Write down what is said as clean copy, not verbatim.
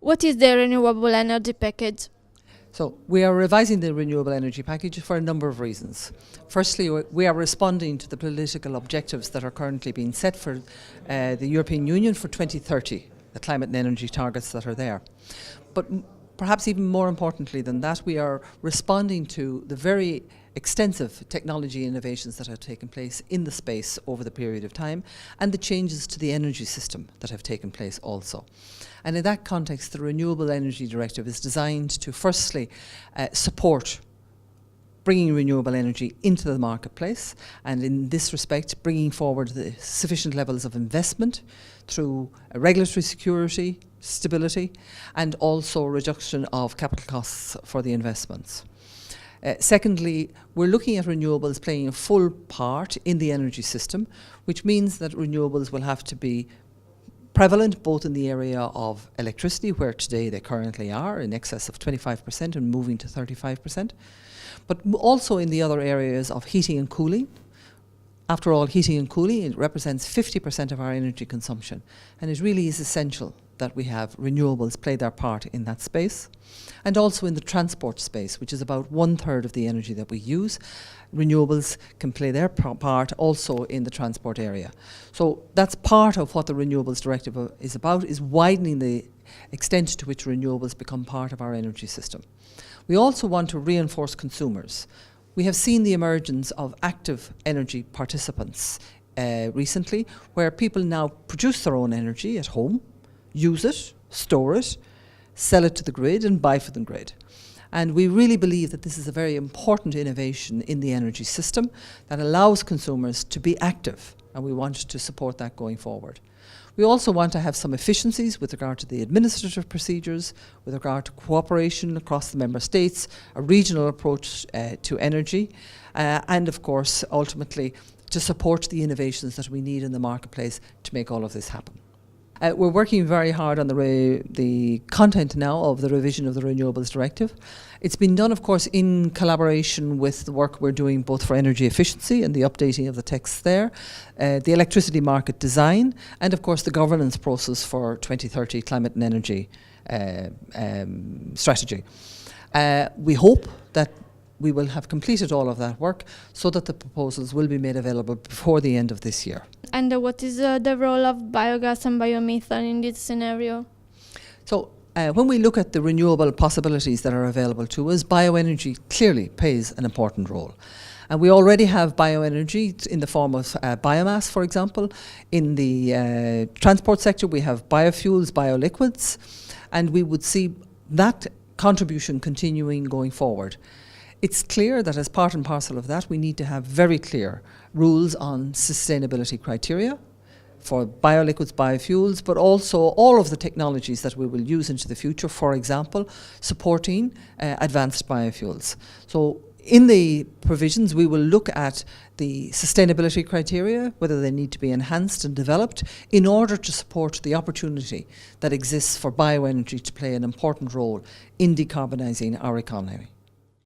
What is the Renewable Energy Package? So we are revising the Renewable Energy Package for a number of reasons. Firstly, we are responding to the political objectives that are currently being set for the European Union for 2030, the climate and energy targets that are there. But perhaps even more importantly than that, we are responding to the very extensive technology innovations that have taken place in the space over the period of time and the changes to the energy system that have taken place also. And in that context, the Renewable Energy Directive is designed to firstly support bringing renewable energy into the marketplace, and in this respect bringing forward the sufficient levels of investment through regulatory security, stability, and also reduction of capital costs for the investments. Secondly, we're looking at renewables playing a full part in the energy system, which means that renewables will have to be prevalent both in the area of electricity, where today they currently are in excess of 25% and moving to 35%, but also in the other areas of heating and cooling. After all, heating and cooling, it represents 50% of our energy consumption, and it really is essential that we have renewables play their part in that space. And also in the transport space, which is about 1/3 of the energy that we use, renewables can play their part also in the transport area. So that's part of what the Renewables Directive is about, is widening the extent to which renewables become part of our energy system. We also want to reinforce consumers. We have seen the emergence of active energy participants recently, where people now produce their own energy at home, use it, store it, sell it to the grid and buy for the grid. And we really believe that this is a very important innovation in the energy system that allows consumers to be active, and we want to support that going forward. We also want to have some efficiencies with regard to the administrative procedures, with regard to cooperation across the member states, a regional approach to energy, and of course ultimately to support the innovations that we need in the marketplace to make all of this happen. We're working very hard on the content now of the revision of the Renewables Directive. It's been done, of course, in collaboration with the work we're doing both for energy efficiency and the updating of the texts there, the electricity market design, and of course the governance process for 2030 climate and energy strategy. We hope that we will have completed all of that work so that the proposals will be made available before the end of this year. And what is the role of biogas and biomethane in this scenario? So when we look at the renewable possibilities that are available to us, bioenergy clearly plays an important role. And we already have bioenergy in the form of biomass, for example. In the transport sector, we have biofuels, bioliquids, and we would see that contribution continuing going forward. It's clear that as part and parcel of that, we need to have very clear rules on sustainability criteria for bioliquids, biofuels, but also all of the technologies that we will use into the future, for example, supporting advanced biofuels. So in the provisions, we will look at the sustainability criteria, whether they need to be enhanced and developed in order to support the opportunity that exists for bioenergy to play an important role in decarbonising our economy.